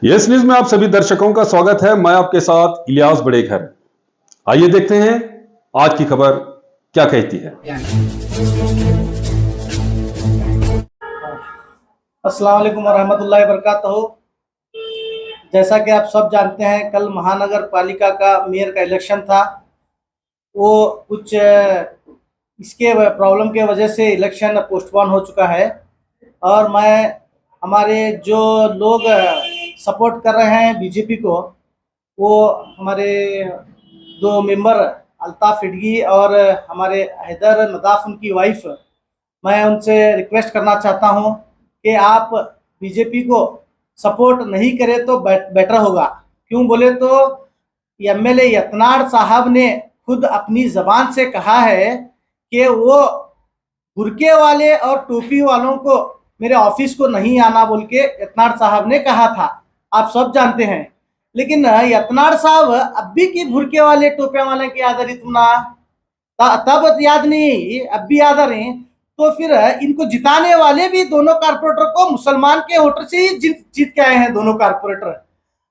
Yes news में आप सभी दर्शकों का स्वागत है। मैं आपके साथ इलियास बड़ेखर। आइए देखते हैं आज की खबर क्या कहती है। अस्सलाम वालेकुम रहमतुल्लाहि वबरकातुहू। जैसा कि आप सब जानते हैं, कल महानगर पालिका का मेयर का इलेक्शन था। वो कुछ इसके प्रॉब्लम के वजह से इलेक्शन पोस्टपोन हो चुका है। और मैं हमारे जो लोग सपोर्ट कर रहे हैं बीजेपी को, वो हमारे दो मेंबर अल्ताफ हिडगी और हमारे हैदर नदाफ उनकी वाइफ, मैं उनसे रिक्वेस्ट करना चाहता हूं कि आप बीजेपी को सपोर्ट नहीं करें तो बेटर होगा। क्यों बोले तो एमएलए यतनाड़ साहब ने खुद अपनी जबान से कहा है कि वो बुरके वाले और टोपी वालों को मेरे ऑफिस को नहीं आना बोल के यतनाड़ साहब ने कहा था। आप सब जानते हैं। लेकिन यतनाड़ साहब अब भी की बुरके वाले टोपे वाले की याद रही तुमना, तब याद नहीं, अब भी याद आ रहे। तो फिर इनको जिताने वाले भी दोनों कारपोरेटर को मुसलमान के वोटर से ही जीत के आए हैं दोनों कारपोरेटर।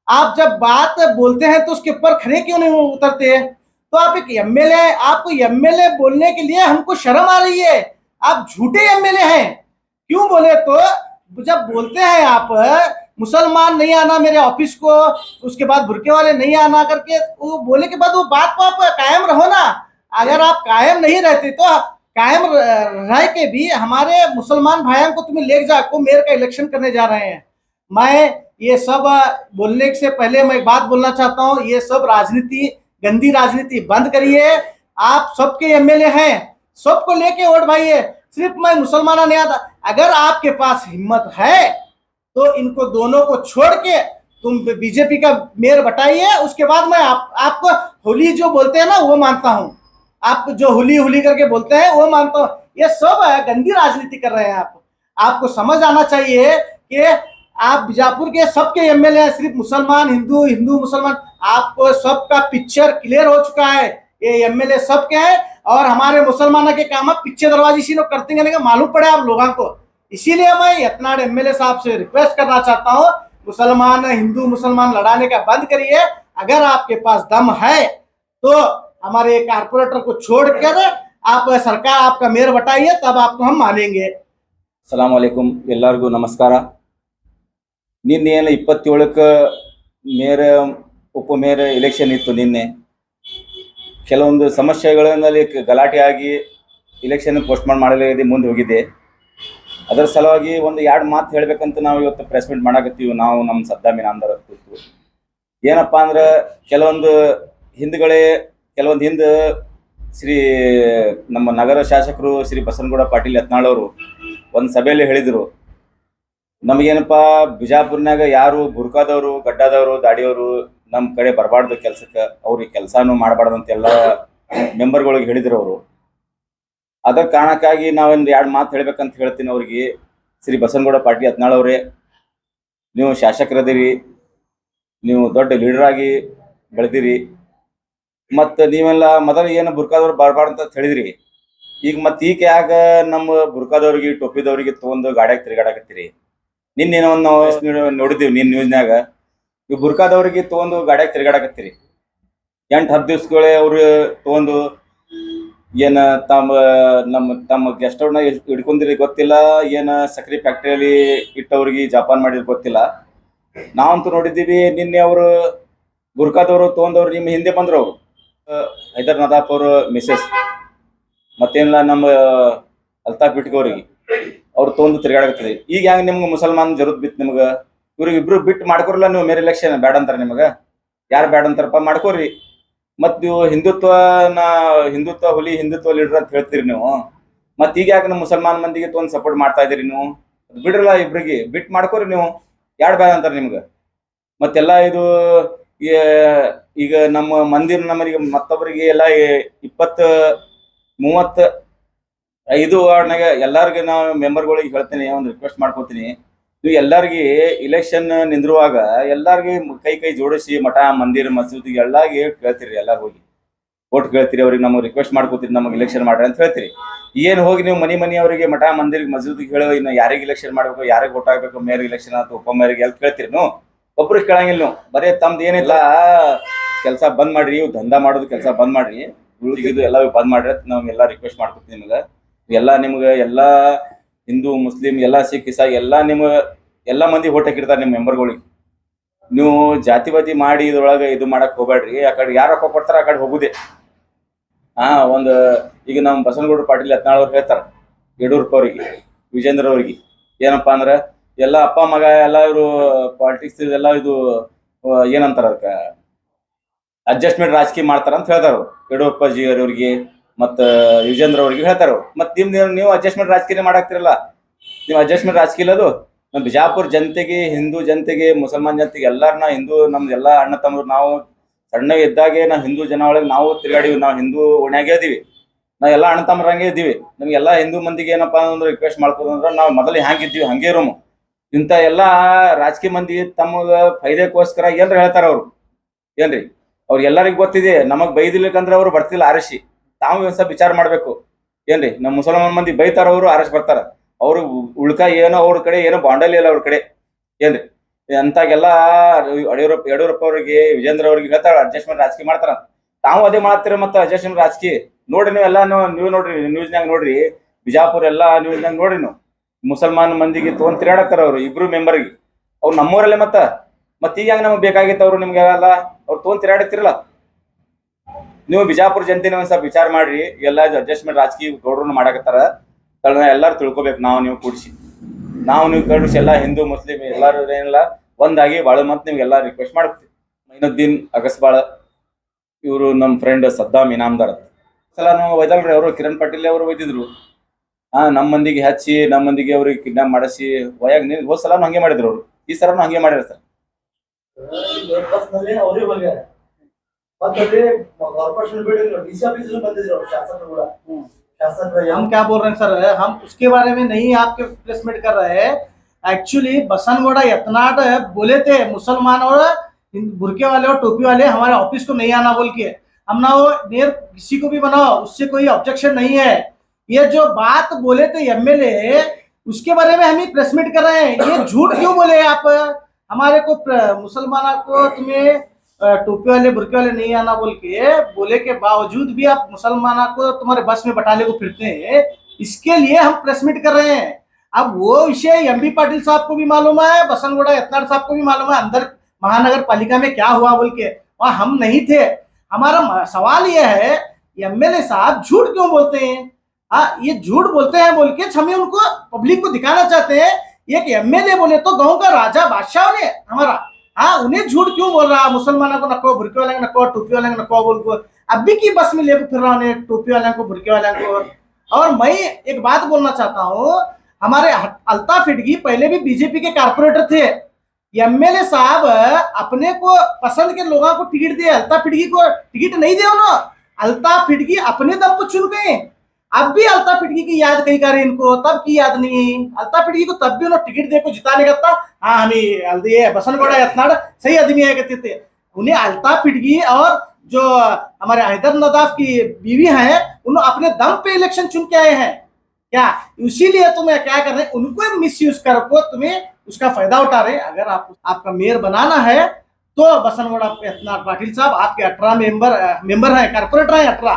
आप जब बात बोलते हैं तो उसके ऊपर खड़े क्यों नहीं उतरते? तो आप एक एमएलए, आपको एमएलए बोलने के लिए हमको शर्म आ रही है। आप झूठे एमएलए हैं। क्यों बोले तो जब बोलते हैं आप मुसलमान नहीं आना मेरे ऑफिस को, उसके बाद बुरके वाले नहीं आना करके वो बोले के बाद वो बात को आप कायम रहो ना। अगर आप कायम नहीं रहते तो कायम रह के भी हमारे मुसलमान भाइयों को तुम्हें ले जाकर मेयर का इलेक्शन करने जा रहे हैं। मैं ये सब बोलने से पहले मैं एक बात बोलना चाहता हूँ, ये सब राजनीति, गंदी राजनीति बंद करिए। आप सबके एमएलए हैं, सबको लेके वोट भाइये। सिर्फ मैं मुसलमान नहीं आता। अगर आपके पास हिम्मत है तो इनको दोनों को छोड़ के तुम बीजेपी का मेयर बताइए। उसके बाद मैं आपको होली जो बोलते हैं ना वो मानता हूँ, आप जो हुली हुली करके बोलते हैं वो मानता हूँ। ये सब गंदी राजनीति कर रहे हैं आप। आपको समझ आना चाहिए कि आप बीजापुर के सबके एमएलए हैं, सिर्फ मुसलमान हिंदू हिंदू मुसलमान, आपको सबका पिक्चर क्लियर हो चुका है। ये एमएलए सबके हैं और हमारे मुसलमानों के काम पीछे दरवाजे सी करते हैं, मालूम पड़े आप लोगों को। इसीलिए मैं यतनाड़ एमएलए साहब से रिक्वेस्ट करना चाहता हूँ, मुसलमान हिंदू मुसलमान लड़ाने का बंद करिए। अगर आपके पास दम है तो हमारे कारपोरेटर को छोड़कर आप सरकार आपका मेयर बताइए, तब आपको हम मानेंगे। ಸಲಾಮ್ ಅಲೈಕುಂ, ಎಲ್ಲರಿಗೂ ನಮಸ್ಕಾರ. ನಿನ್ನೆ 27ಕ್ಕೆ ಮೇಯರ್ ಉಪಮೇಯರ್ ಎಲೆಕ್ಷನ್ ಇತ್ತು. ನಿನ್ನೆ ಕೆಲವೊಂದು ಸಮಸ್ಯೆಗಳಲ್ಲಿ ಗಲಾಟೆ ಆಗಿ ಇಲೆಕ್ಷನ್ ಪೋಸ್ಟ್ಪೋನ್ ಮಾಡಲಾಗಿದೆ, ಮುಂದೆ ಹೋಗಿದೆ. ಅದರ ಸಲುವಾಗಿ ಒಂದು ಎರಡು ಮಾತು ಹೇಳಬೇಕಂತ ನಾವು ಇವತ್ತು ಪ್ರೆಸ್ ಮೀಟ್ ಮಾಡಕತ್ತೀವಿ. ನಾವು ನಮ್ಮ ಸದ್ದಾಮಿ ನಾಮದಾರ ಕೂತು ಏನಪ್ಪ ಅಂದ್ರೆ ಕೆಲವೊಂದು ಹಿಂದೆ ಶ್ರೀ ನಮ್ಮ ನಗರ ಶಾಸಕರು ಶ್ರೀ ಬಸನಗೌಡ ಪಾಟೀಲ್ ಯತ್ನಾಳ್ ಅವರು ಒಂದು ಸಭೆಯಲ್ಲಿ ಹೇಳಿದರು, ನಮಗೇನಪ್ಪ ಬಿಜಾಪುರ್ನಾಗ ಯಾರು ಬುರ್ಕಾದವರು ಗಡ್ಡಾದವರು ದಾಡಿಯವರು ನಮ್ಮ ಕಡೆ ಬರಬಾರ್ದು ಕೆಲಸಕ್ಕೆ, ಅವ್ರಿಗೆ ಕೆಲಸನೂ ಮಾಡಬಾರ್ದು ಅಂತೆಲ್ಲ ಮೆಂಬರ್ಗಳಿಗೆ ಹೇಳಿದ್ರು ಅವರು. ಅದರ ಕಾರಣಕ್ಕಾಗಿ ನಾವೊಂದು ಎರಡು ಮಾತು ಹೇಳ್ಬೇಕಂತ ಹೇಳ್ತೀನಿ ಅವ್ರಿಗೆ. ಶ್ರೀ ಬಸನಗೌಡ ಪಾಟೀಲ್ ಯತ್ನಾಳ್ ಅವರೇ, ನೀವು ಶಾಸಕರದಿರಿ, ನೀವು ದೊಡ್ಡ ಲೀಡರ್ ಆಗಿ ಬೆಳೆದಿರಿ. ಮತ್ತು ನೀವೆಲ್ಲ ಮೊದಲು ಏನು ಬುರ್ಕಾದವ್ರು ಬರಬಾರ್ದು ಅಂತ ಹೇಳಿದ್ರಿ. ಈಗ ಮತ್ತೆ ಈಗ ಯಾಕ ನಮ್ಮ ಬುರ್ಕಾದವ್ರಿಗೆ ಟೊಪ್ಪಿದವ್ರಿಗೆ ತೊಗೊಂಡು ಗಾಡಿಯಾಗ ತಿರುಗಾಡಕತ್ತೀರಿ? ನಿನ್ನೇನೋ ಒಂದು ನಾವು ನೋಡಿದ್ದೀವಿ ನಿನ್ನ ನ್ಯೂಸ್ನಾಗ, ಈ ಬುರ್ಕಾದವ್ರಿಗೆ ತೊಗೊಂಡು ಗಾಡಿಯಾಗ ತಿರುಗಾಡಕತ್ತೀರಿ. 8-10 ದಿವ್ಸಗಳೇ ಅವರು ತೊಗೊಂಡು ಏನು ತಮ್ಮ ಗೆಸ್ಟ್ ಅವ್ರನ್ನ ಹಿಡ್ಕೊಂಡಿರಿ ಗೊತ್ತಿಲ್ಲ, ಏನು ಸಕ್ರೆ ಫ್ಯಾಕ್ಟ್ರಿಯಲ್ಲಿ ಇಟ್ಟವ್ರಿಗೆ ಜಪಾನ್ ಮಾಡಿದ್ರು ಗೊತ್ತಿಲ್ಲ. ನಾವಂತೂ ನೋಡಿದ್ದೀವಿ. ನಿನ್ನೆ ಅವರು ಬುರ್ಕಾದವರು ತೊಗೊಂಡವ್ರು ನಿಮ್ಮ ಹಿಂದೆ ಬಂದ್ರು. ಅವರು ಹೈದರ್ ನದಾಫ್ ಅವರು ಮಿಸಸ್ ಮತ್ತೇನಿಲ್ಲ ನಮ್ಮ ಅಲ್ತಾಫ್ ಬಿಟ್ಗೋರಿಗೆ ಅವ್ರು ತೊಗೊಂಡು ತಿರುಗಾಡಕತ್ತೀರಿ. ಈಗ ಹೆಂಗೆ ನಿಮ್ಗೆ ಮುಸಲ್ಮಾನ್ ಜರುತ್ ಬಿತ್ತು ನಿಮ್ಗೆ? ಇವ್ರಿಗೆ ಇಬ್ರು ಬಿಟ್ಟು ಮಾಡ್ಕೊರಲ್ಲ ನೀವು ಮೇರೆ ಎಲೆಕ್ಷನ್. ಬ್ಯಾಡ ಅಂತಾರೆ ನಿಮಗೆ, ಯಾರು ಬ್ಯಾಡ ಅಂತಾರಪ್ಪ ಮಾಡ್ಕೋರಿ. ಮತ್ತು ನೀವು ಹಿಂದುತ್ವ ಹುಲಿ ಹಿಂದುತ್ವ ಲೀಡರ್ ಅಂತ ಹೇಳ್ತೀರಿ ನೀವು. ಮತ್ತು ಈಗ ಯಾಕೆ ನಮ್ಮ ಮುಸಲ್ಮಾನ್ ಮಂದಿಗೆ ತೊಗೊಂಡು ಸಪೋರ್ಟ್ ಮಾಡ್ತಾ ಇದ್ದೀರಿ ನೀವು? ಬಿಡ್ರಲ್ಲ, ಇಬ್ರಿಗೆ ಬಿಟ್ಟು ಮಾಡ್ಕೋರಿ ನೀವು, ಯಾರು ಬ್ಯಾಡ ಅಂತಾರೆ ನಿಮ್ಗೆ? ಮತ್ತೆಲ್ಲ ಇದು ಈಗ ನಮ್ಮ ಮಂದಿರ ನಮ್ಮರಿಗೆ ಮತ್ತೊಬ್ಬರಿಗೆ ಎಲ್ಲ 20-35 ವಾರ್ಡ್ನಾಗ ಎಲ್ಲರಿಗೆ ನಾವು ಮೆಂಬರ್ಗಳಿಗೆ ಹೇಳ್ತೀನಿ, ಒಂದು ರಿಕ್ವೆಸ್ಟ್ ಮಾಡ್ಕೋತೀನಿ. ನೀವು ಎಲ್ಲರಿಗೆ ಇಲೆಕ್ಷನ್ ನಿಂದಿರುವಾಗ ಎಲ್ಲರಿಗೆ ಕೈ ಜೋಡಿಸಿ ಮಠ ಮಂದಿರ ಮಸೂದಿಗೆ ಎಲ್ಲಾಗಿ ಕೇಳ್ತೀರಿ, ಎಲ್ಲರೂ ಹೋಗಿ ಓಟ್ ಕೇಳ್ತೀರಿ. ಅವ್ರಿಗೆ ನಮಗೆ ರಿಕ್ವೆಸ್ಟ್ ಮಾಡ್ಕೋತೀರಿ, ನಮಗೆ ಇಲೆಕ್ಷನ್ ಮಾಡ್ರಿ ಅಂತ ಹೇಳ್ತೀರಿ. ಏನು ಹೋಗಿ ನೀವು ಮನಿ ಅವರಿಗೆ ಮಠ ಮಂದಿರಿಗೆ ಮಸೂದಿಗೆ ಹೇಳೋ, ಇನ್ನು ಯಾರಿಗೆ ಇಲೆಕ್ಷನ್ ಮಾಡಬೇಕು, ಯಾರಿಗೆ ಓಟ್ ಆಗಬೇಕು, ಮೇಯರ್ ಇಲೆಕ್ಷನ್ ಅಥವಾ ಉಪ ಮೇಯರ್ಗೆ ಎಲ್ಲಿ ಕೇಳ್ತೀರಿ ನೀವು? ಒಬ್ರಿಗೆ ಕೇಳಂಗಿಲ್ಲ ನೀವು. ಬರೀ ತಮ್ದು ಏನಿಲ್ಲ ಕೆಲಸ ಬಂದ್ ಮಾಡ್ರಿ, ಇವು ದಂಧ ಮಾಡೋದು ಕೆಲಸ ಬಂದ್ ಮಾಡ್ರಿ, ಉಳಿದಿದ್ದು ಎಲ್ಲ ಬಂದ್ ಮಾಡ್ರಿ ಅಂತ ನಾವೆಲ್ಲ ರಿಕ್ವೆಸ್ಟ್ ಮಾಡ್ಕೊತೀವಿ ನಿಮ್ಗೆ. ಎಲ್ಲ ನಿಮ್ಗೆ ಎಲ್ಲ ಹಿಂದೂ ಮುಸ್ಲಿಂ ಎಲ್ಲ ಸಿಖ್ ಇಸಾಯಿ ಎಲ್ಲ ಎಲ್ಲ ಮಂದಿ ಓಟ್ ಹಾಕಿರ್ತಾರೆ ನಿಮ್ಮ ಮೆಂಬರ್ಗಳಿಗೆ. ನೀವು ಜಾತಿವಾದಿ ಮಾಡಿ ಇದ್ರೊಳಗೆ ಇದು ಮಾಡಕ್ ಹೋಗ್ಬೇಡ್ರಿ. ಆ ಕಡೆ ಯಾರು ರೊಕ್ಕ ಕೊಡ್ತಾರ ಆ ಕಡೆ ಹೋಗುದೇ. ಒಂದು ಈಗ ನಮ್ಮ ಬಸನಗೌಡ ಪಾಟೀಲ್ ಯತ್ನಾಳ್ ಅವ್ರು ಹೇಳ್ತಾರ ಯಡಿಯೂರಪ್ಪ ಅವ್ರಿಗೆ, ವಿಜೇಂದ್ರ ಅವ್ರಿಗೆ ಏನಪ್ಪಾ ಅಂದ್ರ ಎಲ್ಲ ಅಪ್ಪ ಮಗ ಎಲ್ಲ ಇವರು ಪಾಲಿಟಿಕ್ಸ್ ಇದೆಲ್ಲ ಇದು ಏನಂತಾರ ಅದಕ್ಕೆ ಅಡ್ಜಸ್ಟ್ಮೆಂಟ್ ರಾಜಕೀಯ ಮಾಡ್ತಾರ ಅಂತ ಹೇಳ್ತಾರ ಯಡಿಯೂರಪ್ಪ ಜಿ ಅವ್ರಿಗೆ ಮತ್ತ ವಿಜೇಂದ್ರ ಅವ್ರಿಗೆ ಹೇಳ್ತಾರ. ಮತ್ ನೀವು ಅಡ್ಜಸ್ಟ್ಮೆಂಟ್ ರಾಜಕೀಯ ಮಾಡಾಕ್ತಿರಲ್ಲ, ನೀವು ಅಡ್ಜಸ್ಟ್ಮೆಂಟ್ ರಾಜಕೀಯ ಇಲ್ಲದು. ನಮ್ಮ ಬಿಜಾಪುರ ಜನತೆಗೆ, ಹಿಂದೂ ಜನತೆಗೆ, ಮುಸಲ್ಮಾನ್ ಜನತೆಗೆ ಎಲ್ಲಾರನ್ನ ಹಿಂದೂ ನಮ್ದೆಲ್ಲ ಅಣ್ಣ ತಮ್ಮರು. ನಾವು ಸಣ್ಣ ಇದ್ದಾಗೆ ನಾವು ಹಿಂದೂ ಜನ ಒಳಗೆ ನಾವು ತಿರುಗಾಡಿವಿ, ನಾವು ಹಿಂದೂ ಓಣ್ಯಾಗೆ ಇದೀವಿ, ನಾವ್ ಎಲ್ಲ ಅಣ್ಣ ತಮ್ಮರಂಗೆ ಇದೀವಿ. ನಮ್ಗೆಲ್ಲ ಹಿಂದೂ ಮಂದಿಗೆ ಏನಪ್ಪಾ ಅಂದ್ರೆ ರಿಕ್ವೆಸ್ಟ್ ಮಾಡ್ಕೋದಂದ್ರ ನಾವು ಮೊದಲು ಹ್ಯಾಂಗಿದ್ದೀವಿ ಹಂಗೆ ಇರೋಮು. ಇಂಥ ಎಲ್ಲಾ ರಾಜಕೀಯ ಮಂದಿ ತಮ್ಮ ಫೈದೆಗೋಸ್ಕರ ಏನ್ರ ಹೇಳ್ತಾರ ಅವ್ರು. ಏನ್ರಿ ಅವ್ರಿಗೆಲ್ಲರಿಗೂ ಗೊತ್ತಿದೆ, ನಮಗ್ ಬೈದಿಲ್ಲಕಂದ್ರೆ ಅವ್ರು ಬರ್ತಿಲ್ಲ ಆರಿಸಿ. ತಾವು ಒಂದ್ಸಲ ವಿಚಾರ ಮಾಡ್ಬೇಕು. ಏನ್ರಿ ನಮ್ಮ ಮುಸಲ್ಮಾನ್ ಮಂದಿ ಬೈತಾರ, ಅವರು ಆರಿಸಿ ಬರ್ತಾರ. ಅವ್ರು ಉಳ್ಕ ಏನೋ ಅವ್ರ ಕಡೆ ಏನೋ ಬಾಂಡಲಿ ಇಲ್ಲ ಅವ್ರ ಕಡೆ. ಏನ್ರಿ ಅಂತಾಗೆಲ್ಲ ಯಡಿಯೂರಪ್ಪ ಅವ್ರಿಗೆ, ವಿಜೇಂದ್ರ ಅವ್ರಿಗೆ ಹೇಳ್ತಾರ ಅಡ್ಜಸ್ಟ್ಮೆಂಟ್ ರಾಜಕೀಯ ಮಾಡ್ತಾರ. ತಾವು ಅದೇ ಮಾಡ್ತೀರ ಮತ್ತೆ ಅಡ್ಜಸ್ಟ್ಮೆಂಟ್ ರಾಜಕೀಯ. ನೋಡ್ರಿ ನೀವೆಲ್ಲ ನೀವು ನೋಡ್ರಿ ನ್ಯೂಸ್ನಾಗ ನೋಡ್ರಿ, ಬಿಜಾಪುರ ಎಲ್ಲಾ ನ್ಯೂಸ್ನಾಗ ನೋಡ್ರಿ ನೀವು. ಮುಸಲ್ಮಾನ್ ಮಂದಿಗೆ ತೊಗೊಂಡ್ ತಿರುಗಾಡತ್ತಾರ ಅವ್ರು ಇಬ್ರು ಮೆಂಬರ್ಗೆ. ಅವ್ರು ನಮ್ಮೂರಲ್ಲೇ ಮತ್ತ ಈಗ ಹೆಂಗ್ ನಮ್ಗೆ ಬೇಕಾಗಿತ್ತು ಅವ್ರು ನಿಮ್ಗೆ ಎಲ್ಲ ಅವ್ರು ತೊಗೊಂಡ್ ತಿರುಗಾಡತ್ತಿರಲ್ಲ. ನೀವು ಬಿಜಾಪುರ ಜನತೆನ ಒಂದ್ಸಲ ವಿಚಾರ ಮಾಡ್ರಿ. ಎಲ್ಲ ಅಡ್ಜಸ್ಟ್ಮೆಂಟ್ ರಾಜಕೀಯ ಗೌಡ್ರನ್ನ ಮಾಡಾಕತ್ತಾರ. ಎಲ್ಲಾರು ತಿಳ್ಕೊಬೇಕು. ನೀವು ಕೂಡಿಸಿ ನೀವು ಕಳಿಸಿ ಎಲ್ಲ ಹಿಂದೂ ಮುಸ್ಲಿಂ ಎಲ್ಲಾರು ಏನಿಲ್ಲ ಒಂದಾಗಿ ಬಾಳ ಮತ್ ನಿಮ್ಗೆಲ್ಲ ರಿಕ್ವೆಸ್ಟ್ ಮಾಡ್ತೀವಿ. ಮೈನುದ್ದೀನ್ ಅಗಸ್ಬಾಳ ಇವರು ನಮ್ಮ ಫ್ರೆಂಡ್ ಸದ್ದಾಮ್ ಇನಾಮ್ದಾರ್ ಸಲ ನಾವು ಒಯ್ದಲ್ರಿ. ಅವರು ಕಿರಣ್ ಪಾಟೀಲ್ ಅವರು ಒಯ್ದಿದ್ರು. ನಮ್ಮ ಮಂದಿಗೆ ಹಚ್ಚಿ ನಮ್ಮ ಮಂದಿಗೆ ಅವ್ರಿಗೆ ಕಿಡ್ನಾಪ್ ಮಾಡಿಸಿ ಒಯ್ಯಾಗ ನೀರು ಹೋದ್ ಸಲಾನು ಹಂಗೆ ಮಾಡಿದ್ರು ಅವರು. ಈ ಸಲನು ಹಂಗೆ ಮಾಡ್ಯಾರ ಸರ್. हम क्या बोल रहे हैं सर, हम उसके बारे में नहीं आपके प्लेसमेंट कर रहे हैं। एक्चुअली बसनगौड़ा यतनाट बोले थे मुसलमान और बुरके वाले और टोपी वाले हमारे ऑफिस को नहीं आना बोल के। हम ना वो नेर किसी को भी बनाओ, उससे कोई ऑब्जेक्शन नहीं है। ये जो बात बोले थे एमएलए, उसके बारे में हम ही प्रेसमेंट कर रहे हैं। ये झूठ क्यों बोले आप? हमारे को मुसलमान को तुम्हें टोपी वाले बुरके वाले नहीं आना बोल के बोले के बावजूद भी आप मुसलमान को तुम्हारे बस में बटाले को फिरते हैं। इसके लिए हम प्रेस मीट कर रहे हैं। अब वो विषय एमबी पाटिल साहब को भी मालूम है, बसनगौड़ा यत्नाड़ साहब को भी मालूम है अंदर महानगर पालिका में क्या हुआ बोल के। वहां हम नहीं थे। हमारा सवाल यह है, एमएलए साहब झूठ क्यों बोलते हैं? ये झूठ बोलते हैं बोल के हमें उनको पब्लिक को दिखाना चाहते हैं। एक एमएलए बोले तो गांव का राजा बादशाह ने हमारा, उन्हें झूठ क्यों बोल रहा? मुसलमानों को नको, बुरके वाले को नको, टोपी वाले को नको बोल को अभी की बस में लेकर फिर रहा हूं टोपी वाले को, बुरके वाले को। और मैं एक बात बोलना चाहता हूँ, हमारे अल्ताफ हिडगी पहले भी बीजेपी के कारपोरेटर थे। एमएलए साहब अपने को पसंद के लोगों को टिकट दिए, अल्ताफ हिडगी को टिकट नहीं दिया उन्होंने। अल्ताफ हिडगी अपने दम पर चुन गए। अब भी अल्ताफ हिडगी की याद कहीं कर इनको, तब की याद नहीं। अल्ताफ हिडगी को तब भी उन्होंने टिकट दे को जिताने का था। हमें ये बसनगौड़ा यत्नाड़ सही आदमी है कहते थे। उन्हें अल्ताफ हिडगी और जो हमारे हैदर नदाफ की बीवी हैं, उन्होंने अपने दम पे इलेक्शन चुन के आए हैं क्या? इसीलिए तुम्हें क्या कर रहे हैं, उनको मिस यूज कर को तुम्हें उसका फायदा उठा रहे। अगर आपका मेयर बनाना है तो बसनगौड़ा यत्नाड़ पाटिल साहब आपके 18 मेंबर हैं, कारपोरेटर हैं 18।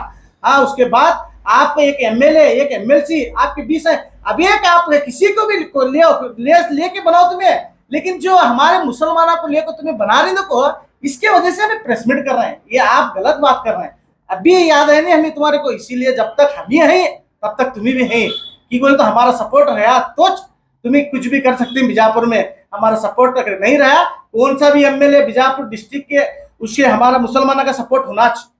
उसके बाद आप एक एमएलए, एक एमएलसी आपके 20 है। अब एक आप किसी को भी लेके बनाओ तुम्हें, लेकिन जो हमारे मुसलमानों को लेकर तुम्हें बना रहे को, इसके वजह से हमें प्रेसमेंट कर रहे हैं। ये आप गलत बात कर रहे हैं। अभी याद है नहीं हमें तुम्हारे को, इसीलिए जब तक हम ही हैं तब तक तुम्हें भी हैं कि बोले तो हमारा सपोर्ट रहा तो तुम्हें कुछ भी कर सकते हैं। बीजापुर में हमारा सपोर्ट अगर नहीं रहा, कौन सा भी एमएलए बीजापुर डिस्ट्रिक्ट के, उससे हमारा मुसलमानों का सपोर्ट होना चाहिए।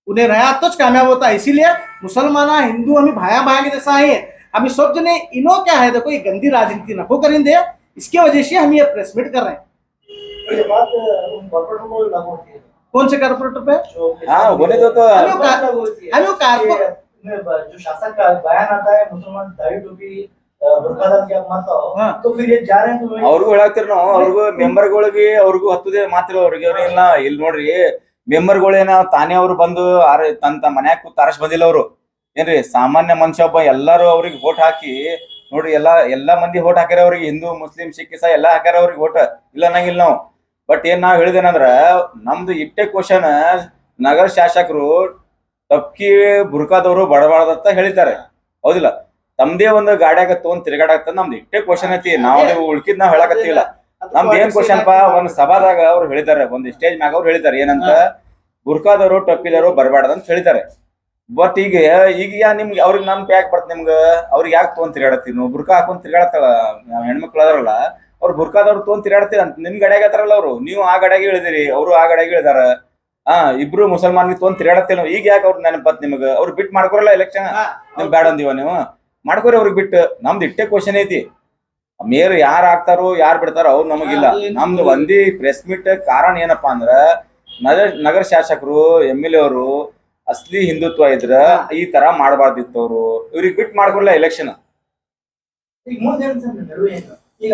उन्हें रहा तो कामयाब होता है। इसीलिए मुसलमान हिंदू हमें भाया के जैसा है। हमें सब जने इनो क्या है, देखो ये गंदी राजनीति नको करेंगे। इसके वजह से हम ये प्रेस मीट कर रहे हैं। ये बात कॉर्पोरेटर को लागू होती है। कौन से कॉर्पोरेटर पे? बोले तो जो शासन का बयान आता है मुसलमान दाढ़ी टोपी बुर्कादार क्या मानता हो, तो फिर ये जा रहे हैं। ಅವ್ರಿಗೂ ಹೇಳಾಕ್ತಿರ್ ನಾವು, ಅವ್ರಿಗೂ ಮೆಂಬರ್ಗಳಿಗೆ ಅವ್ರಿಗೂ ಹತ್ತುದೇ ಮಾತ್ರ ಅವ್ರಿಗೆ ಇಲ್ಲ. ಇಲ್ಲಿ ನೋಡ್ರಿ ಮೆಂಬರ್ಗಳೇನ ತಾನೇ ಅವ್ರು ಬಂದು ತನ್ನ ಮನ್ಯಾಗ ಕೂತ್ ಅರಸ್ ಬಂದಿಲ್ಲ ಅವ್ರು. ಏನ್ರಿ ಸಾಮಾನ್ಯ ಮನುಷ್ಯ ಒಬ್ಬ ಎಲ್ಲಾರು ಅವ್ರಿಗೆ ವೋಟ್ ಹಾಕಿ ನೋಡ್ರಿ, ಎಲ್ಲಾ ಮಂದಿ ವೋಟ್ ಹಾಕ್ಯಾರ ಅವ್ರಿಗೆ. ಹಿಂದೂ ಮುಸ್ಲಿಂ ಸಿಖ್ ಇಸಾಯಿ ಎಲ್ಲಾ ಹಾಕ್ಯಾರ ಅವ್ರಿಗೆ ವೋಟ್. ಇಲ್ಲ ಅನ್ನಂಗಿಲ್ಲ ನಾವು. ಬಟ್ ಏನ್ ನಾವ್ ಹೇಳಿದೇನಂದ್ರ ನಮ್ದು ಇಟ್ಟೆ ಕ್ವಶನ್ ನಗರ ಶಾಸಕರು ತಪ್ಕಿ ಬುರ್ಕಾದವರು ಬಡಬಾರ್ದಂತ ಹೇಳಿದ್ದಾರೆ, ಹೌದಿಲ್ಲ? ತಮ್ದೇ ಒಂದು ಗಾಡಿಯಾಗ ತಗೊಂಡ್ ತಿರ್ಗಾಡತ್ತ ನಮ್ದು ಇಟ್ಟೆ ಕ್ವಶನ್ ಐತಿ. ನಾವು ಉಳ್ಕಿದ್ ನಾವ್ ಹೇಳಕತ್ತಿಲ್ಲ. ನಮ್ದು ಏನ್ ಕ್ವಶನ್ ಪಾ, ಒಂದ್ ಸಭಾದಾಗ ಅವ್ರು ಹೇಳಿದ್ದಾರೆ, ಒಂದ್ ಸ್ಟೇಜ್ ಮ್ಯಾಗ ಅವ್ರು ಹೇಳಿದ್ದಾರೆ ಏನಂತ, ಬುರ್ಕಾದವರು ಟೊಪ್ಪಿದವರು ಬರಬಾರ್ದು ಅಂತ ಹೇಳಿದ್ದಾರೆ. ಬಟ್ ಈಗ ನಿಮ್ಗೆ ಅವ್ರಿಗೆ ನಮ್ ಯಾಕೆ ಬರ್ತ ನಿಮ್ಗ? ಅವ್ರಿಗೆ ಯಾಕೆ ತಗೊಂಡ್ ತಿರ್ಗಾಡತ್ತೀವಿ ನಾವು? ಬುರ್ಕಾ ಹಾಕೊಂಡ್ ತಿರ್ಗಾಡತ್ತಲ್ಲ ಹೆಣ್ಮಕ್ಳು ಅದಾರಲ್ಲ, ಅವ್ರು ಬುರ್ಕಾದವ್ರು ತಗೊಂಡ್ ತಿರ್ಗಾಡ್ತೀರ ಅಂತ ನಿಮ್ ಗಡಿಯಾಗ ಹತ್ತಾರಲ್ಲ ಅವ್ರು. ನೀವು ಆ ಗಡಿಯಾಗ ಇಳಿದಿರಿ, ಅವರು ಆ ಗಡಿಯಾಗ ಇಳಿದಾರ. ಇಬ್ರು ಮುಸಲ್ಮಾನ್ಗೆ ತಗೊಂಡ್ ತಿರ್ಗಾಡತ್ತಿಲ್ಲ ನಾವು. ಈಗ ಯಾಕೆ ಅವ್ರು ನೆನಪತ್ ನಿಮ್ಗ? ಅವ್ರು ಬಿಟ್ಟು ಮಾಡ್ಕೊರಲ್ಲ ಎಲೆಕ್ಷನ್, ನಿಮ್ ಬ್ಯಾಡ ಅಂದಿವ ನೀವು ಮಾಡ್ಕೊರಿ ಅವ್ರಿಗೆ ಬಿಟ್ಟು. ನಮ್ದು ಇಟ್ಟೆ ಕ್ವಶನ್ ಐತಿ. ಮೇಯರ್ ಯಾರು ಆಗ್ತಾರೋ ಯಾರು ಬಿಡ್ತಾರೋ ಅವ್ರು ನಮಗಿಲ್ಲ. ನಮ್ದು ಒಂದೇ ಪ್ರೆಸ್ ಮೀಟ್ ಕಾರಣ ಏನಪ್ಪಾ ಅಂದ್ರ ನಗರ ಶಾಸಕರು MLA ಅವರು ಅಸ್ಲಿ ಹಿಂದುತ್ವ ಇದ್ರ ಈ ತರ ಮಾಡಬಾರ್ದಿತ್ತು. ಅವ್ರು ಇವ್ರಿಗೆ ಬಿಟ್ಟು ಮಾಡ್ಕೊಲ್ಲ ಎಲೆಕ್ಷನ್.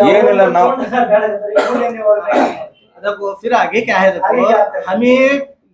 ಏನಿಲ್ಲ ನಾವು देखो फिर आगे क्या है, देखो हमें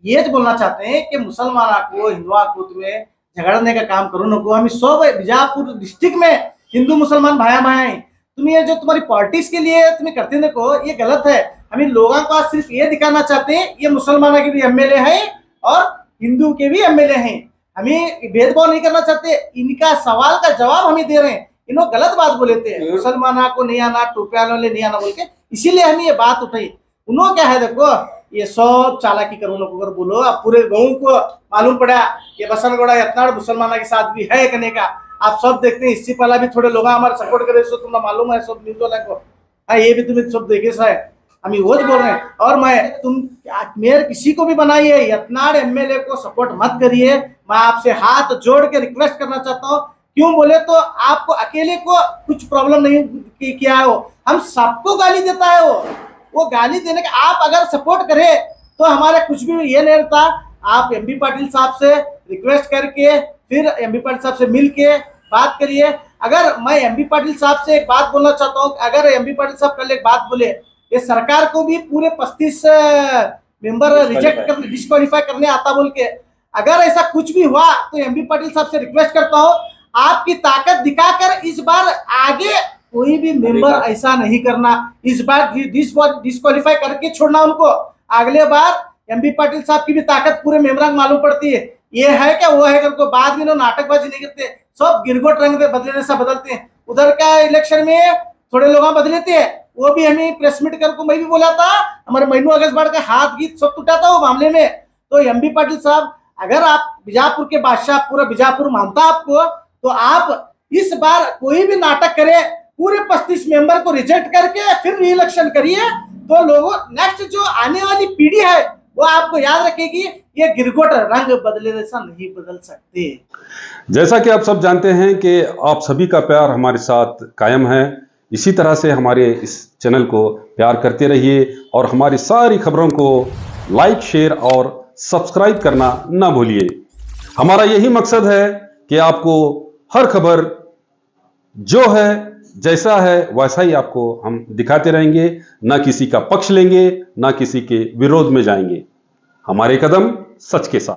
ये बोलना चाहते हैं कि मुसलमान को हिंदुआ को तुम्हें झगड़ने का काम करो नको। हम सब बीजापुर डिस्ट्रिक्ट में हिंदू मुसलमान भाया भाई, तुम ये जो तुम्हारी पॉलिटिक्स के लिए तुम्हें करते देखो ये गलत है। हम इन लोगों को सिर्फ ये दिखाना चाहते हैं ये मुसलमानों के भी MLA हैं और हिंदू के भी MLA हैं। हमें भेदभाव नहीं करना चाहते। इनका सवाल का जवाब हमें दे रहे हैं। इन्होंने गलत बात बोले थे, मुसलमान को नहीं आना, टोपिया वाले नहीं आना बोल के, इसीलिए हमें ये बात उठाई। उन्होंने क्या है, देखो ये सब चालाकी करो लोग अगर बोलो, अब पूरे गांव को मालूम पड़ा ये बसनगौड़ा यत्नाड़ मुसलमानों के साथ भी है करने का। आप सब देखते हैं, इससे पहला भी थोड़े लोग हमारे सपोर्ट करे, सो तुम्हें मालूम है सब न्यूज वाले को। हाँ, ये भी तुम्हें सब देखे है, हम वो बोल रहे हैं। और तुम मेयर किसी को भी बनाइए, यत्नाड़ MLA को सपोर्ट मत करिए। मैं आपसे हाथ जोड़ के रिक्वेस्ट करना चाहता हूँ। क्यों बोले तो आपको अकेले को कुछ प्रॉब्लम नहीं किया है, हम सबको गाली देता है। वो गाली देने का आप अगर सपोर्ट करें तो हमारे कुछ भी ये नहीं रहता। आप MB पाटिल साहब से रिक्वेस्ट करके फिर MB पाटिल साहब से मिल के बात करिए। अगर मैं MB पाटिल साहब से एक बात बोलना चाहता हूँ, अगर MB पाटिल साहब कल एक बात बोले, ये सरकार को भी पूरे 35 मेंबर रिजेक्ट कर डिस्क्वालीफाई करने आता बोल के, अगर ऐसा कुछ भी हुआ तो MB पाटिल साहब से रिक्वेस्ट करता हूँ आपकी ताकत दिखाकर इस बार आगे कोई भी मेंबर ऐसा नहीं करना। इस बार डिस्क्वालीफाई करके छोड़ना उनको। अगले बार MB पाटिल साहब की भी ताकत पूरे मेंबरों को मालूम पड़ती है, ये है क्या वो है करके। बाद में नाटकबाजी नहीं करते, सब गिरगोट रंग में बदले जैसा बदलते हैं। उधर का इलेक्शन में थोड़े लोग बदले थे, वो भी हमें प्रेस मीट करके मैं भी बोला था, हमारे महीनों अगस्त बाढ़ का हाथ गीत सब टूटा था वो मामले में। तो MB पाटिल साहब अगर आप बीजापुर के बादशाह पूरा बीजापुर मानता आपको, तो आप इस बार कोई भी नाटक करें, पूरे 35 मेंबर को रिजेक्ट करके फिर री-इलेक्शन करिए, तो लोगों नेक्स्ट जो आने वाली पीढ़ी है वो आपको याद रखेगी ये गिरगोट रंग बदले जैसा नहीं बदल सकते। जैसा कि आप सब जानते हैं कि आप सभी का प्यार हमारे साथ कायम है। इसी तरह से हमारे इस चैनल को प्यार करते रहिए और हमारी सारी खबरों को लाइक, शेयर और सब्सक्राइब करना ना भूलिए। हमारा यही मकसद है कि आपको हर खबर जो है जैसा है वैसा ही आपको हम दिखाते रहेंगे, ना किसी का पक्ष लेंगे, ना किसी के विरोध में जाएंगे। हमारे कदम सच के साथ।